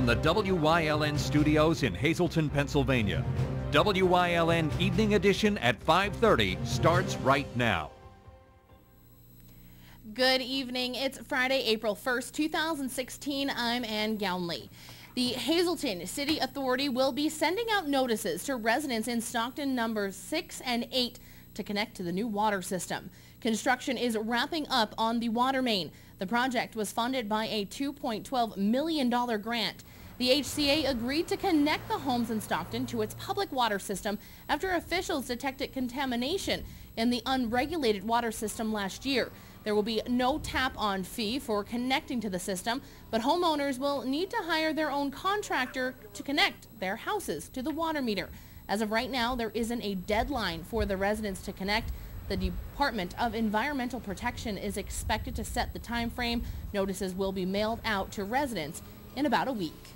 the WYLN studios in Hazleton, Pennsylvania. WYLN Evening Edition at 5:30 starts right now. Good evening. It's Friday, April 1st, 2016. I'm Ann Gownley. The Hazleton City Authority will be sending out notices to residents in Stockton numbers 6 and 8 to connect to the new water system. Construction is wrapping up on the water main. The project was funded by a $2.12 million grant. The HCA agreed to connect the homes in Stockton to its public water system after officials detected contamination in the unregulated water system last year. There will be no tap-on fee for connecting to the system, but homeowners will need to hire their own contractor to connect their houses to the water meter. As of right now, there isn't a deadline for the residents to connect. The Department of Environmental Protection is expected to set the time frame. Notices will be mailed out to residents in about a week.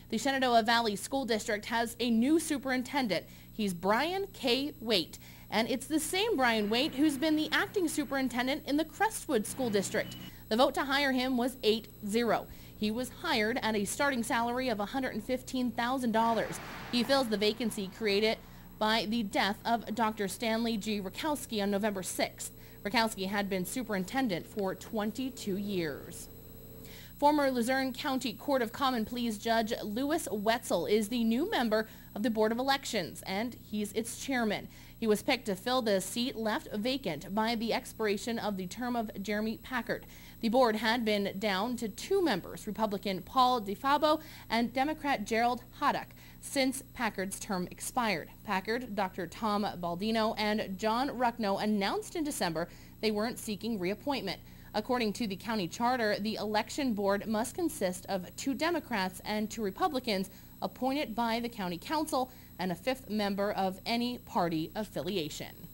The Shenandoah Valley School District has a new superintendent. He's Brian K. Waite, and it's the same Brian Waite who's been the acting superintendent in the Crestwood School District. The vote to hire him was 8-0. He was hired at a starting salary of $115,000. He fills the vacancy created by the death of Dr. Stanley G. Rakowski on November 6th. Rakowski had been superintendent for 22 years. Former Luzerne County Court of Common Pleas Judge Louis Wetzel is the new member of the Board of Elections, and he's its chairman. He was picked to fill the seat left vacant by the expiration of the term of Jeremy Packard. The board had been down to 2 members, Republican Paul DeFabo and Democrat Gerald Haddock, since Packard's term expired. Packard, Dr. Tom Baldino, and John Ruckno announced in December they weren't seeking reappointment. According to the county charter, the election board must consist of 2 Democrats and 2 Republicans appointed by the county council and a 5th member of any party affiliation.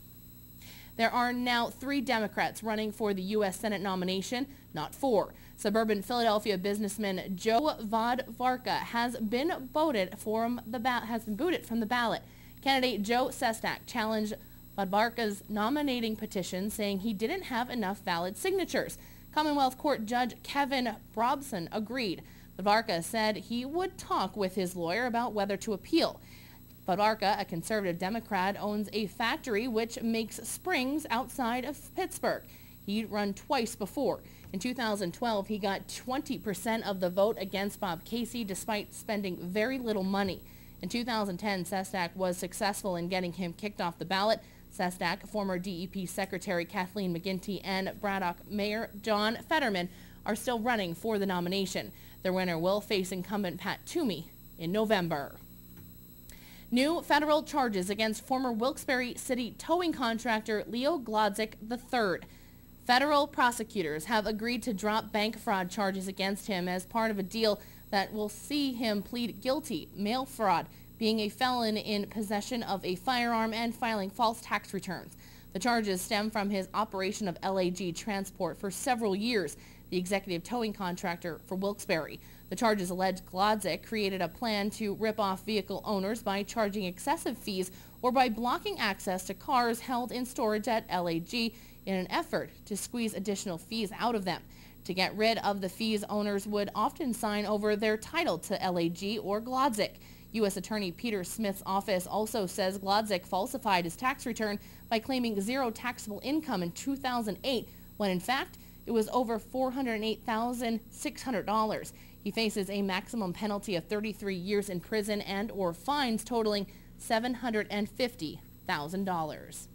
There are now 3 Democrats running for the U.S. Senate nomination, not 4. Suburban Philadelphia businessman Joe Vodvarka has been booted from the ballot. Candidate Joe Sestak challenged Vodvarka's nominating petition, saying he didn't have enough valid signatures. Commonwealth Court Judge Kevin Brobson agreed. Vodvarka said he would talk with his lawyer about whether to appeal. Vodvarka, a conservative Democrat, owns a factory which makes springs outside of Pittsburgh. He'd run twice before. In 2012, he got 20% of the vote against Bob Casey despite spending very little money. In 2010, Sestak was successful in getting him kicked off the ballot. Sestak, former DEP Secretary Kathleen McGinty, and Braddock Mayor John Fetterman are still running for the nomination. Their winner will face incumbent Pat Toomey in November. New federal charges against former Wilkes-Barre City towing contractor Leo Glodzik III. Federal prosecutors have agreed to drop bank fraud charges against him as part of a deal that will see him plead guilty, mail fraud, being a felon in possession of a firearm, and filing false tax returns. The charges stem from his operation of LAG Transport for several years, the executive towing contractor for Wilkes-Barre. The charges allege Glodzik created a plan to rip off vehicle owners by charging excessive fees or by blocking access to cars held in storage at LAG in an effort to squeeze additional fees out of them. To get rid of the fees, owners would often sign over their title to LAG or Glodzik. U.S. Attorney Peter Smith's office also says Glodzik falsified his tax return by claiming 0 taxable income in 2008, when in fact it was over $408,600. He faces a maximum penalty of 33 years in prison and or fines totaling $750,000.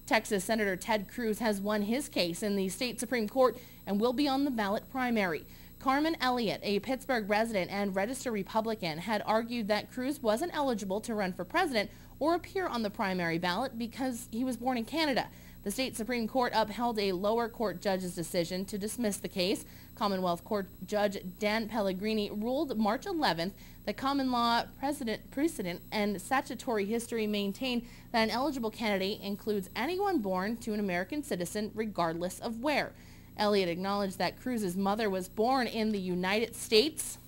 Texas Senator Ted Cruz has won his case in the state Supreme Court and will be on the ballot primary. Carmen Elliott, a Pittsburgh resident and registered Republican, had argued that Cruz wasn't eligible to run for president or appear on the primary ballot because he was born in Canada. The state Supreme Court upheld a lower court judge's decision to dismiss the case. Commonwealth Court Judge Dan Pellegrini ruled March 11th that common law precedent and statutory history maintain that an eligible candidate includes anyone born to an American citizen regardless of where. Elliott acknowledged that Cruz's mother was born in the United States.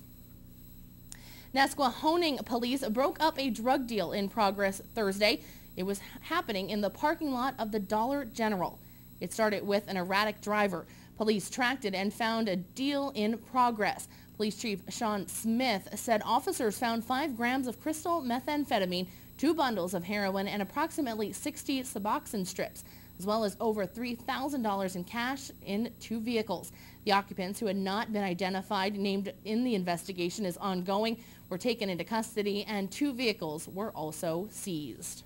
Nesquehoning police broke up a drug deal in progress Thursday. It was happening in the parking lot of the Dollar General. It started with an erratic driver. Police tracked it and found a deal in progress. Police Chief Sean Smith said officers found 5 grams of crystal methamphetamine, 2 bundles of heroin, and approximately 60 Suboxone strips, as well as over $3,000 in cash in 2 vehicles. The occupants, who had not been identified, named in the investigation is ongoing, were taken into custody, and 2 vehicles were also seized.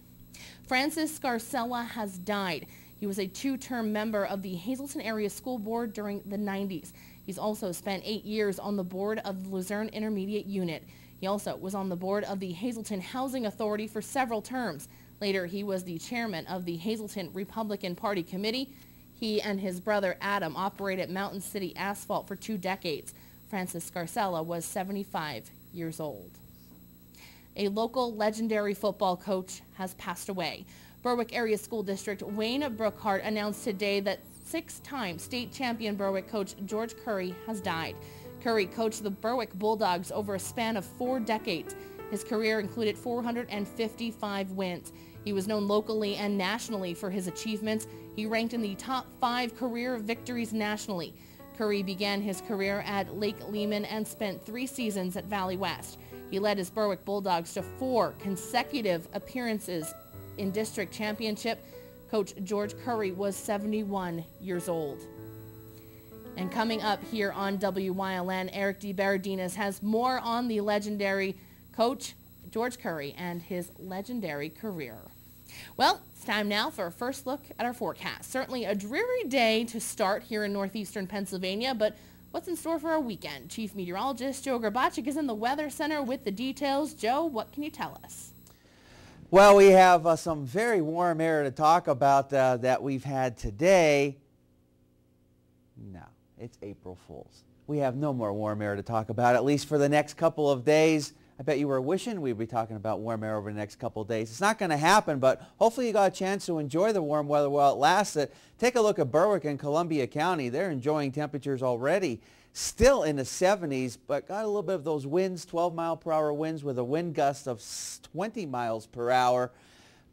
Francis Scarcella has died. He was a 2-term member of the Hazleton Area School Board during the 90s. He's also spent 8 years on the board of the Luzerne Intermediate Unit. He also was on the board of the Hazleton Housing Authority for several terms. Later, he was the chairman of the Hazleton Republican Party Committee. He and his brother Adam operated Mountain City Asphalt for 2 decades. Francis Scarcella was 75 years old. A local legendary football coach has passed away. Berwick Area School District Wayne Brookhart announced today that 6-time state champion Berwick coach George Curry has died. Curry coached the Berwick Bulldogs over a span of 4 decades. His career included 455 wins. He was known locally and nationally for his achievements. He ranked in the top 5 career victories nationally. Curry began his career at Lake Lehman and spent 3 seasons at Valley West. He led his Berwick Bulldogs to 4 consecutive appearances in district championship. Coach George Curry was 71 years old. And coming up here on WYLN, Eric DeBaradinas has more on the legendary coach George Curry and his legendary career. Well, it's time now for a first look at our forecast. Certainly a dreary day to start here in northeastern Pennsylvania, but what's in store for our weekend? Chief Meteorologist Joe Grabacek is in the Weather Center with the details. Joe, what can you tell us? Well, we have some very warm air to talk about that we've had today. No, it's April Fool's. We have no more warm air to talk about, at least for the next couple of days. I bet you were wishing we'd be talking about warm air over the next couple of days. It's not going to happen, but hopefully you got a chance to enjoy the warm weather while it lasted. Take a look at Berwick and Columbia County. They're enjoying temperatures already, still in the 70s, but got a little bit of those winds, 12-mile-per-hour winds with a wind gust of 20 miles per hour.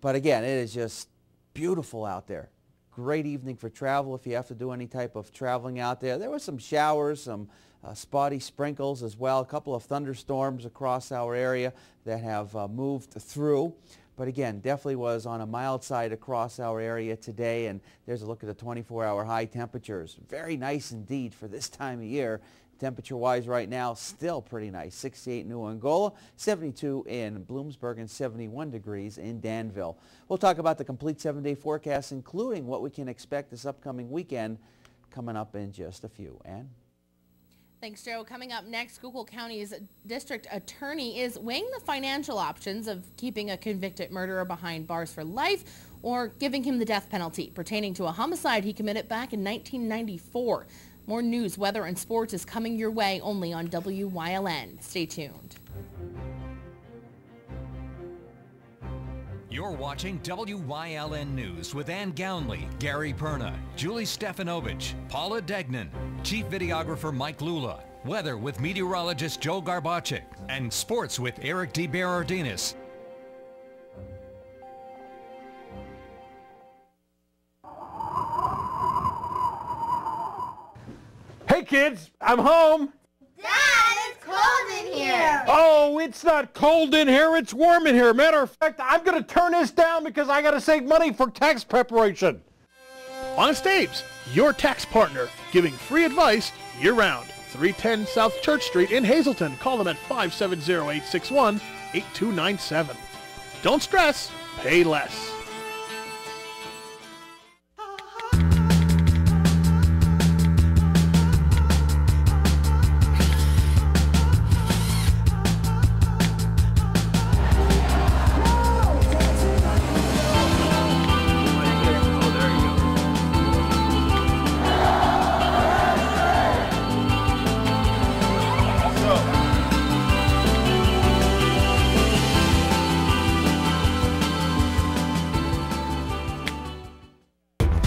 But again, it is just beautiful out there. Great evening for travel if you have to do any type of traveling out there. There were some showers, some spotty sprinkles as well, a couple of thunderstorms across our area that have moved through. But again, definitely was on a mild side across our area today, and there's a look at the 24-hour high temperatures. Very nice indeed for this time of year. Temperature-wise right now, still pretty nice. 68 in New Angola, 72 in Bloomsburg, and 71 degrees in Danville. We'll talk about the complete 7-day forecast, including what we can expect this upcoming weekend, coming up in just a few. Ann? Thanks, Joe. Coming up next, Schuylkill County's district attorney is weighing the financial options of keeping a convicted murderer behind bars for life or giving him the death penalty pertaining to a homicide he committed back in 1994. More news, weather, and sports is coming your way only on WYLN. Stay tuned. You're watching WYLN News with Ann Gownley, Gary Perna, Julie Stefanovich, Paula Degnan, Chief Videographer Mike Lula, weather with meteorologist Joe Grabacek, and sports with Eric DeBaradinas. Hey kids, I'm home. Dad, it's cold in here. Oh, it's not cold in here, it's warm in here. Matter of fact, I'm going to turn this down because I got to save money for tax preparation. Honest Abe's, your tax partner, giving free advice year-round. 310 South Church Street in Hazleton. Call them at 570-861-8297. Don't stress, pay less.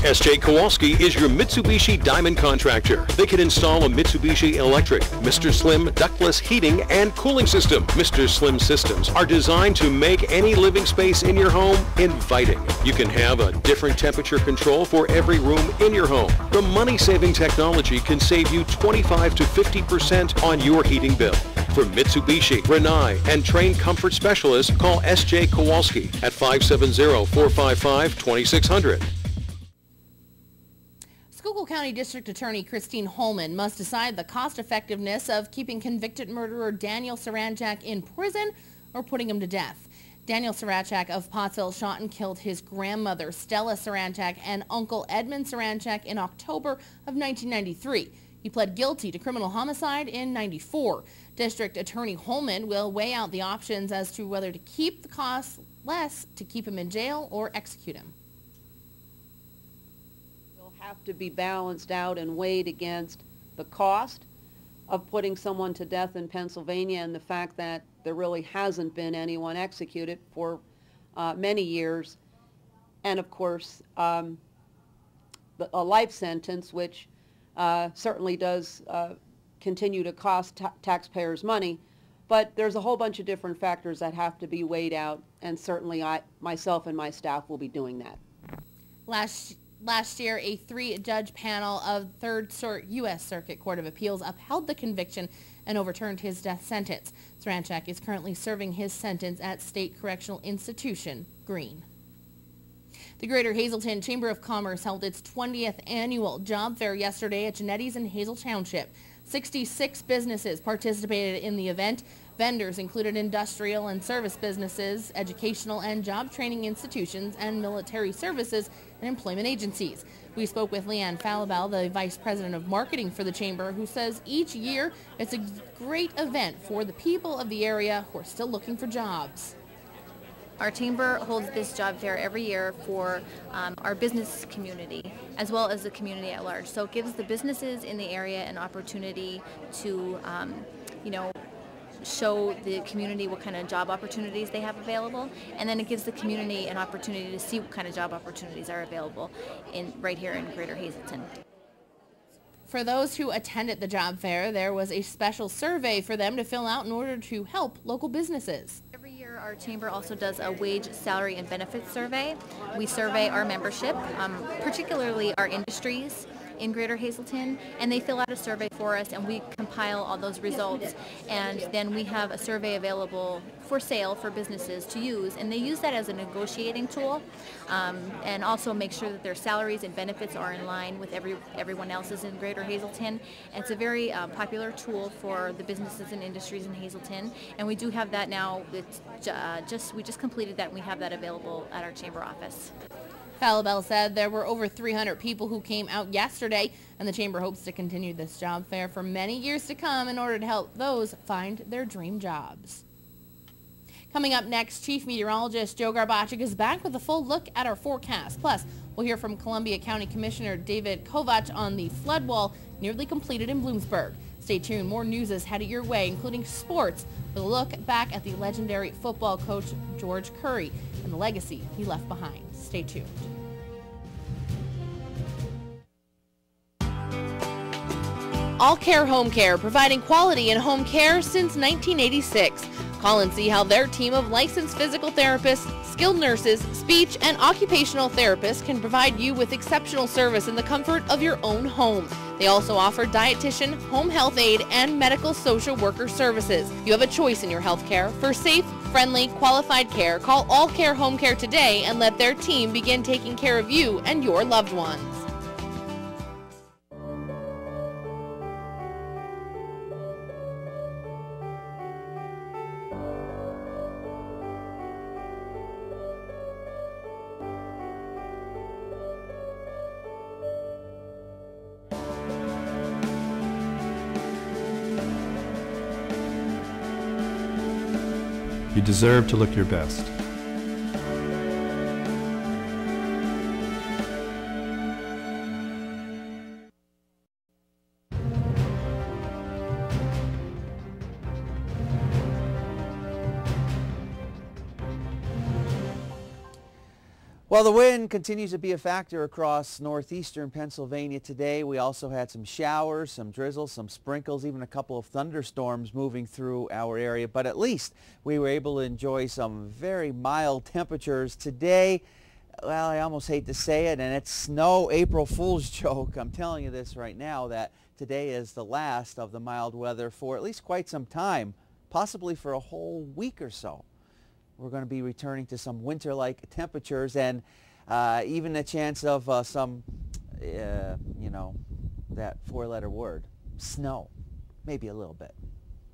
S.J. Kowalski is your Mitsubishi Diamond contractor. They can install a Mitsubishi electric, Mr. Slim ductless heating and cooling system. Mr. Slim systems are designed to make any living space in your home inviting. You can have a different temperature control for every room in your home. The money-saving technology can save you 25 to 50% on your heating bill. For Mitsubishi, Rinnai, and trained comfort specialists, call S.J. Kowalski at 570-455-2600. Schuylkill County District Attorney Christine Holman must decide the cost-effectiveness of keeping convicted murderer Daniel Saranchak in prison or putting him to death. Daniel Saranchak of Pottsville shot and killed his grandmother, Stella Saranchak, and Uncle Edmund Saranchak in October of 1993. He pled guilty to criminal homicide in '94. District Attorney Holman will weigh out the options as to whether to keep the costs less to keep him in jail or execute him. Have to be balanced out and weighed against the cost of putting someone to death in Pennsylvania and the fact that there really hasn't been anyone executed for many years, and of course a life sentence, which certainly does continue to cost taxpayers money, but there's a whole bunch of different factors that have to be weighed out, and certainly myself and my staff will be doing that. Last year, a 3-judge panel of Third U.S. Circuit Court of Appeals upheld the conviction and overturned his death sentence. Saranchak is currently serving his sentence at State Correctional Institution, Green. The Greater Hazleton Chamber of Commerce held its 20th annual job fair yesterday at Genetti's in Hazel Township. 66 businesses participated in the event. Vendors included industrial and service businesses, educational and job training institutions, and military services and employment agencies. We spoke with Leanne Falabelle, the Vice President of Marketing for the Chamber, who says each year it's a great event for the people of the area who are still looking for jobs. Our Chamber holds this job fair every year for our business community as well as the community at large. So it gives the businesses in the area an opportunity to, show the community what kind of job opportunities they have available, and then it gives the community an opportunity to see what kind of job opportunities are available right here in Greater Hazleton. For those who attended the job fair, there was a special survey for them to fill out in order to help local businesses. Every year our chamber also does a wage, salary, and benefits survey. We survey our membership, particularly our industries in Greater Hazleton, and they fill out a survey for us and we compile all those results, and then we have a survey available for sale for businesses to use, and they use that as a negotiating tool, and also make sure that their salaries and benefits are in line with everyone else's in Greater Hazleton. And it's a very popular tool for the businesses and industries in Hazleton, and we do have that now. We just completed that, and we have that available at our chamber office. Falabelle said there were over 300 people who came out yesterday, and the Chamber hopes to continue this job fair for many years to come in order to help those find their dream jobs. Coming up next, Chief Meteorologist Joe Garbacik is back with a full look at our forecast. Plus, we'll hear from Columbia County Commissioner David Kovach on the flood wall nearly completed in Bloomsburg. Stay tuned. More news is headed your way, including sports, with a look back at the legendary football coach George Curry and the legacy he left behind. Stay tuned. All Care Home Care, providing quality in home care since 1986. Call and see how their team of licensed physical therapists, skilled nurses, speech, and occupational therapists can provide you with exceptional service in the comfort of your own home. They also offer dietitian, home health aide, and medical social worker services. You have a choice in your health care. For safe, friendly, qualified care, call All Care Home Care today and let their team begin taking care of you and your loved ones. You deserve to look your best. Well, the wind continues to be a factor across northeastern Pennsylvania today. We also had some showers, some drizzle, some sprinkles, even a couple of thunderstorms moving through our area. But at least we were able to enjoy some very mild temperatures today. Well, I almost hate to say it, and it's no April Fool's joke. I'm telling you this right now, that today is the last of the mild weather for at least quite some time, possibly for a whole week or so. We're going to be returning to some winter-like temperatures and even a chance of some, you know, that four-letter word, snow, maybe a little bit.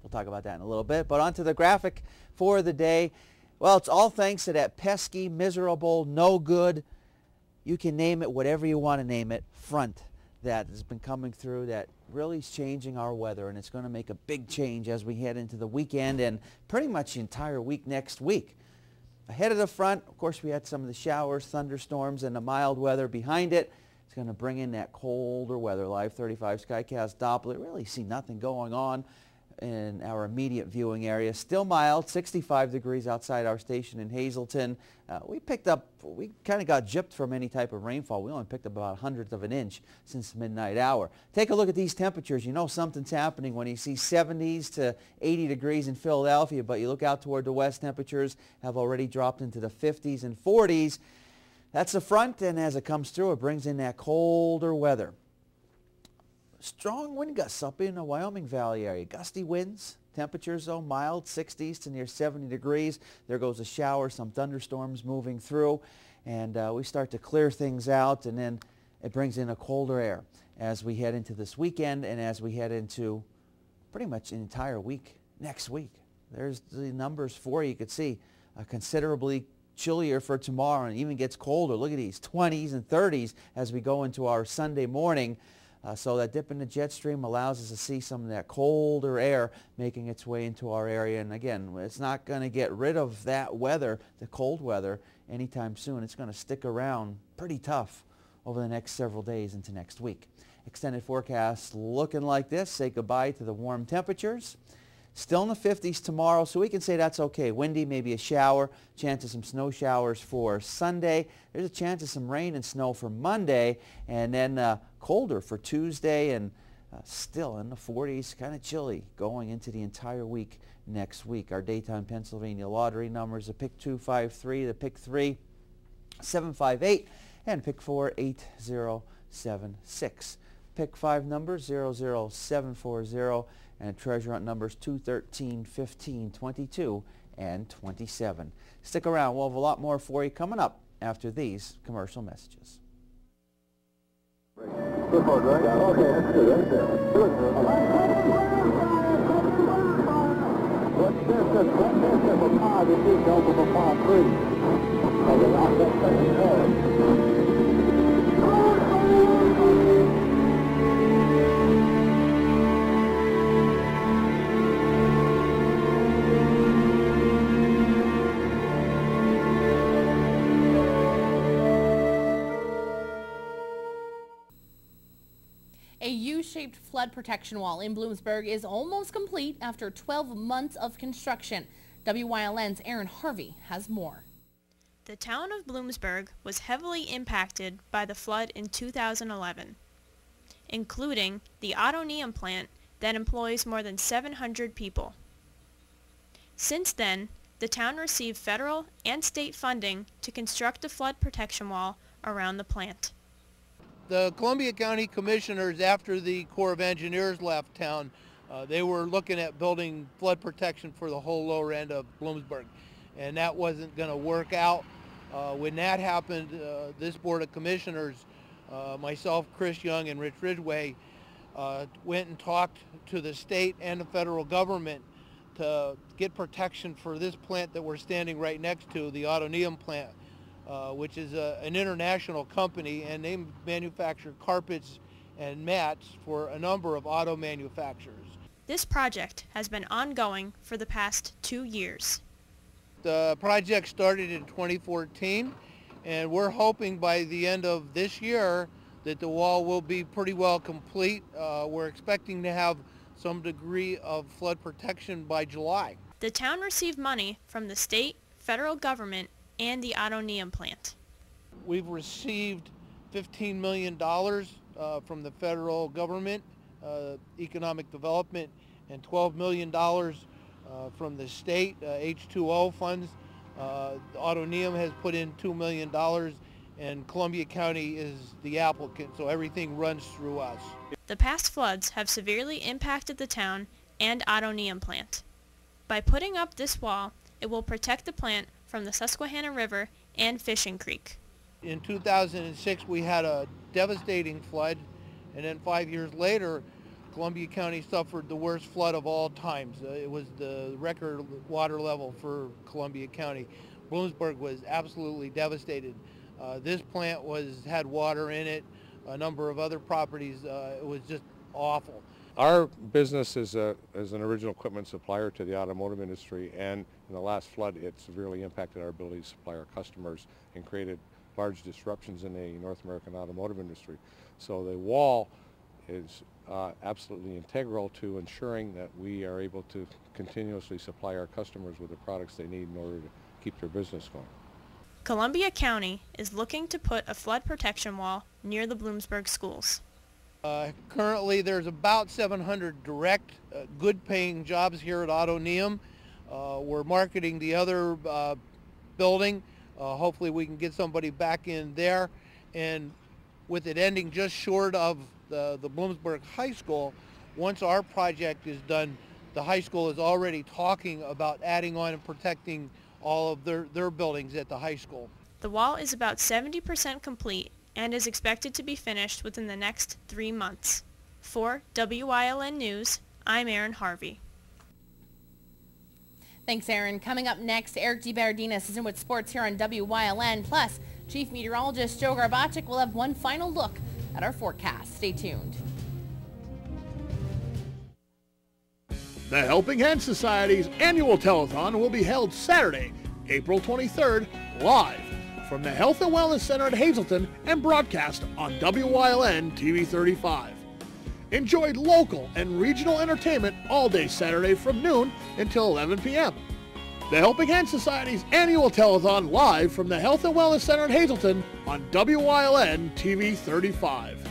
We'll talk about that in a little bit. But on to the graphic for the day. Well, it's all thanks to that pesky, miserable, no good, you can name it whatever you want to name it, front that has been coming through that really is changing our weather, and it's going to make a big change as we head into the weekend and pretty much the entire week next week. Ahead of the front, of course, we had some of the showers, thunderstorms, and the mild weather behind it. It's going to bring in that colder weather. Live 35 Skycast Doppler. Really see nothing going on in our immediate viewing area. Still mild, 65 degrees outside our station in Hazleton. We kind of got gypped from any type of rainfall. We only picked up about 1/100 of an inch since the midnight hour. Take a look at these temperatures. You know something's happening when you see 70s to 80 degrees in Philadelphia, but you look out toward the west, temperatures have already dropped into the 50s and 40s. That's the front, and as it comes through, it brings in that colder weather. Strong wind gusts up in the Wyoming Valley area. Gusty winds. Temperatures, though, mild, 60s to near 70 degrees. There goes a shower, some thunderstorms moving through. And we start to clear things out, and then it brings in a colder air as we head into this weekend and as we head into pretty much an entire week next week. There's the numbers for you. You could see considerably chillier for tomorrow, and even gets colder. Look at these 20s and 30s as we go into our Sunday morning. So that dip in the jet stream allows us to see some of that colder air making its way into our area. And again, it's not going to get rid of that weather, the cold weather, anytime soon. It's going to stick around pretty tough over the next several days into next week. Extended forecast looking like this. Say goodbye to the warm temperatures. Still in the 50s tomorrow, so we can say that's okay. Windy, maybe a shower, chance of some snow showers for Sunday. There's a chance of some rain and snow for Monday, and then colder for Tuesday, and still in the 40s, kind of chilly going into the entire week next week. Our daytime Pennsylvania lottery numbers, the pick 253, the pick 3 758, and pick 4 8076. Pick 5 numbers 00740. And treasure hunt numbers 2, 13, 15, 22, and 27. Stick around. We'll have a lot more for you coming up after these commercial messages. Okay, that's good. Right there. What's this for par? This is Delta for par 3. Okay, I'll get second forward. A U-shaped flood protection wall in Bloomsburg is almost complete after 12 months of construction. WYLN's Aaron Harvey has more. The town of Bloomsburg was heavily impacted by the flood in 2011, including the autoneum plant that employs more than 700 people. Since then, the town received federal and state funding to construct a flood protection wall around the plant. The Columbia County Commissioners, after the Corps of Engineers left town, they were looking at building flood protection for the whole lower end of Bloomsburg, and that wasn't going to work out. When that happened, this Board of Commissioners, myself, Chris Young, and Rich Ridgway, went and talked to the state and the federal government to get protection for this plant that we're standing right next to, the autoneum plant. Which is an international company, and they manufacture carpets and mats for a number of auto manufacturers. This project has been ongoing for the past 2 years. The project started in 2014, and we're hoping by the end of this year that the wall will be pretty well complete. We're expecting to have some degree of flood protection by July. The town received money from the state, federal government, and the autoneum plant. We've received $15 million from the federal government, economic development, and $12 million from the state, H2O funds. Autoneum has put in $2 million, and Columbia County is the applicant, so everything runs through us. The past floods have severely impacted the town and Autoneum plant. By putting up this wall, it will protect the plant from the Susquehanna River and Fishing Creek. In 2006, we had a devastating flood, and then 5 years later, Columbia County suffered the worst flood of all times. It was the record water level for Columbia County. Bloomsburg was absolutely devastated. This plant had water in it. A number of other properties, it was just awful. Our business is an original equipment supplier to the automotive industry, and in the last flood it severely impacted our ability to supply our customers and created large disruptions in the North American automotive industry. So the wall is absolutely integral to ensuring that we are able to continuously supply our customers with the products they need in order to keep their business going. Columbia County is looking to put a flood protection wall near the Bloomsburg schools. Currently there's about 700 direct, good-paying jobs here at Autoneum. We're marketing the other building. Hopefully we can get somebody back in there. And with it ending just short of the Bloomsburg High School, once our project is done, the high school is already talking about adding on and protecting all of their buildings at the high school. The wall is about 70% complete and is expected to be finished within the next 3 months. For WYLN News, I'm Erin Harvey. Thanks, Erin. Coming up next, Eric DeBardinas is in with sports here on WYLN. Plus, Chief Meteorologist Joe Garbacik will have one final look at our forecast. Stay tuned. The Helping Hand Society's annual telethon will be held Saturday, April 23rd, live from the Health and Wellness Center at Hazleton and broadcast on WYLN TV 35. Enjoy local and regional entertainment all day Saturday from noon until 11 p.m. The Helping Hand Society's annual telethon live from the Health and Wellness Center at Hazleton on WYLN TV 35.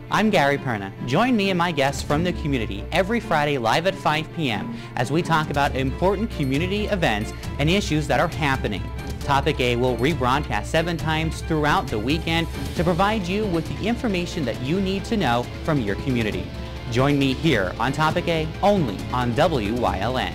I'm Gary Perna. Join me and my guests from the community every Friday live at 5 p.m. as we talk about important community events and issues that are happening. Topic A will rebroadcast 7 times throughout the weekend to provide you with the information that you need to know from your community. Join me here on Topic A only on WYLN.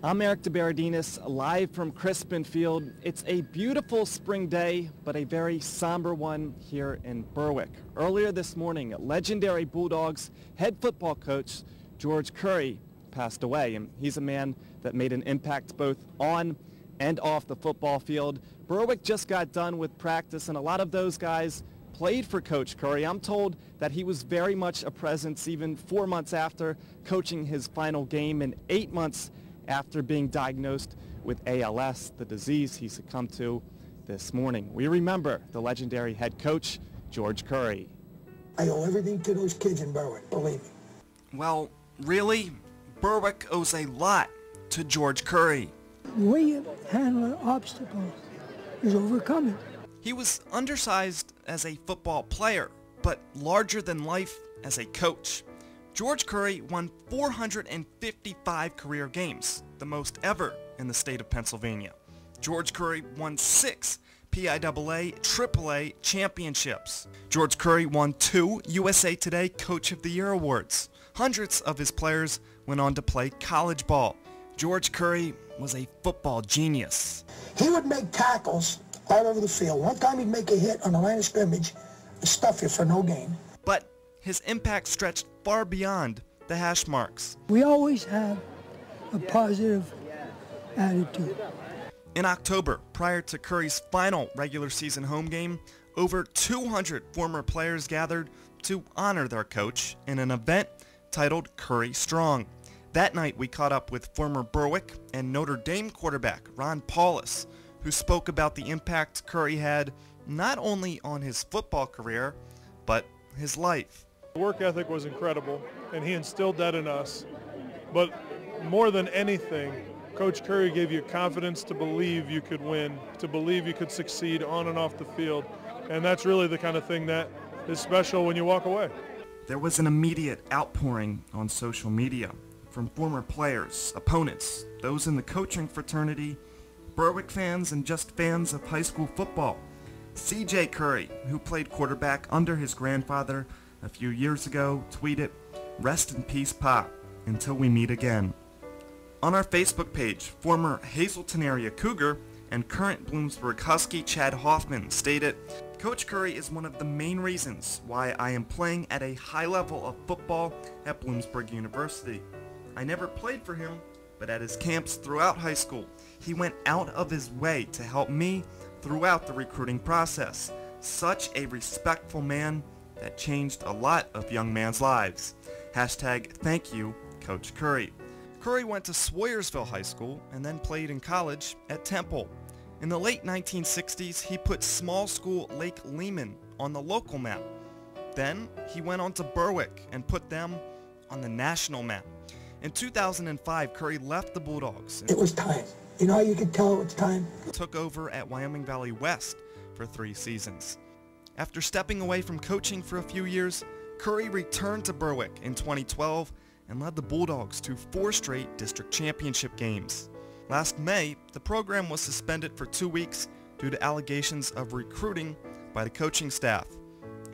I'm Eric DeBardinas, live from Crispin Field. It's a beautiful spring day, but a very somber one here in Berwick. Earlier this morning, legendary Bulldogs head football coach George Curry passed away, and he's a man that made an impact both on and off the football field. Berwick just got done with practice, and a lot of those guys played for Coach Curry. I'm told that he was very much a presence even 4 months after coaching his final game and 8 months after being diagnosed with ALS, the disease he succumbed to this morning. We remember the legendary head coach, George Curry. I owe everything to those kids in Berwick, believe me. Well, really, Berwick owes a lot to George Curry. The way you handle an obstacle is overcome it. He was undersized as a football player, but larger than life as a coach. George Curry won 455 career games, the most ever in the state of Pennsylvania. George Curry won 6 PIAA, AAA championships. George Curry won 2 USA Today Coach of the Year awards. Hundreds of his players went on to play college ball. George Curry was a football genius. He would make tackles all over the field. One time he'd make a hit on the line of scrimmage and stuff you for no gain. But his impact stretched far beyond the hash marks. We always have a positive attitude. In October, prior to Curry's final regular season home game, over 200 former players gathered to honor their coach in an event titled Curry Strong. That night, we caught up with former Berwick and Notre Dame quarterback Ron Paulus, who spoke about the impact Curry had not only on his football career, but his life. The work ethic was incredible, and he instilled that in us. But more than anything, Coach Curry gave you confidence to believe you could win, to believe you could succeed on and off the field. And that's really the kind of thing that is special when you walk away. There was an immediate outpouring on social media from former players, opponents, those in the coaching fraternity, Berwick fans, and just fans of high school football. C.J. Curry, who played quarterback under his grandfather a few years ago, tweeted, "Rest in peace, Pop, until we meet again." On our Facebook page, former Hazleton area Cougar and current Bloomsburg Husky Chad Hoffman stated, "Coach Curry is one of the main reasons why I am playing at a high level of football at Bloomsburg University. I never played for him, but at his camps throughout high school, he went out of his way to help me throughout the recruiting process. Such a respectful man that changed a lot of young men's lives. Hashtag thank you, Coach Curry." Curry went to Swoyersville High School and then played in college at Temple. In the late 1960s, he put small school Lake Lehman on the local map. Then he went on to Berwick and put them on the national map. In 2005, Curry left the Bulldogs. It was time. You know how you could tell it was time? Took over at Wyoming Valley West for 3 seasons. After stepping away from coaching for a few years, Curry returned to Berwick in 2012 and led the Bulldogs to 4 straight district championship games. Last May, the program was suspended for 2 weeks due to allegations of recruiting by the coaching staff.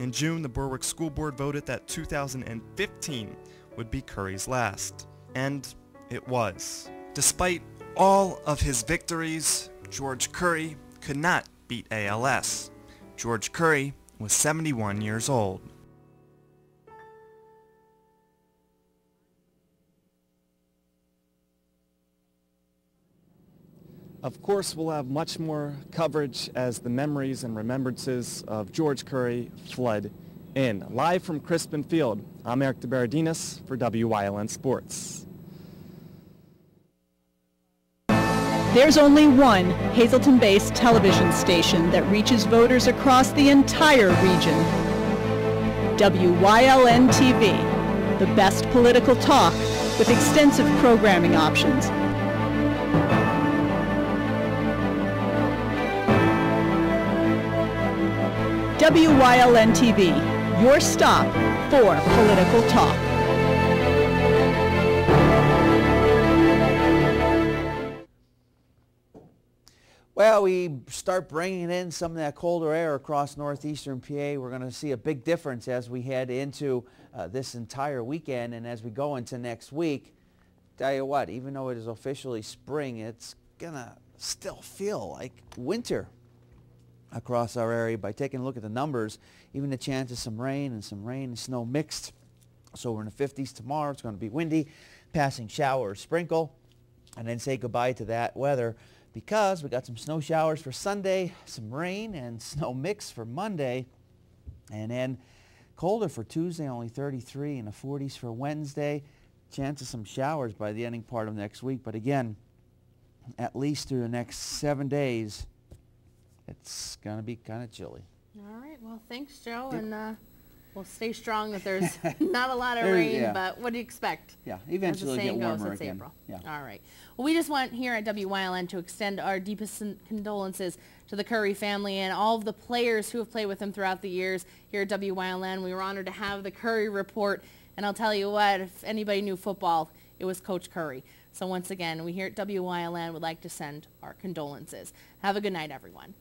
In June, the Berwick School Board voted that 2015 would be Curry's last. And it was. Despite all of his victories, George Curry could not beat ALS. George Curry was 71 years old. Of course, we'll have much more coverage as the memories and remembrances of George Curry flood in. Live from Crispin Field, I'm Eric DeBaradinas for WYLN Sports. There's only one Hazleton-based television station that reaches voters across the entire region. WYLN TV, the best political talk with extensive programming options. WYLN TV, your stop for political talk. Well, we start bringing in some of that colder air across northeastern PA. We're going to see a big difference as we head into this entire weekend and as we go into next week. Tell you what, even though it is officially spring, it's going to still feel like winter across our area. By taking a look at the numbers, even the chance of some rain and snow mixed. So we're in the 50s tomorrow. It's going to be windy, passing shower or sprinkle, and then say goodbye to that weather because we got some snow showers for Sunday, some rain and snow mix for Monday, and then colder for Tuesday, only 33 in the 40s for Wednesday. Chance of some showers by the ending part of next week, but again, at least through the next 7 days, it's going to be kind of chilly. All right. Well, thanks, Joe. Yep. And we'll stay strong that there's not a lot of rain, but what do you expect? Yeah, eventually it'll get warmer it's again. April. Yeah. All right. Well, we just want here at WYLN to extend our deepest condolences to the Curry family and all of the players who have played with them throughout the years here at WYLN. We were honored to have the Curry Report, and I'll tell you what, if anybody knew football, it was Coach Curry. So once again, we here at WYLN would like to send our condolences. Have a good night, everyone.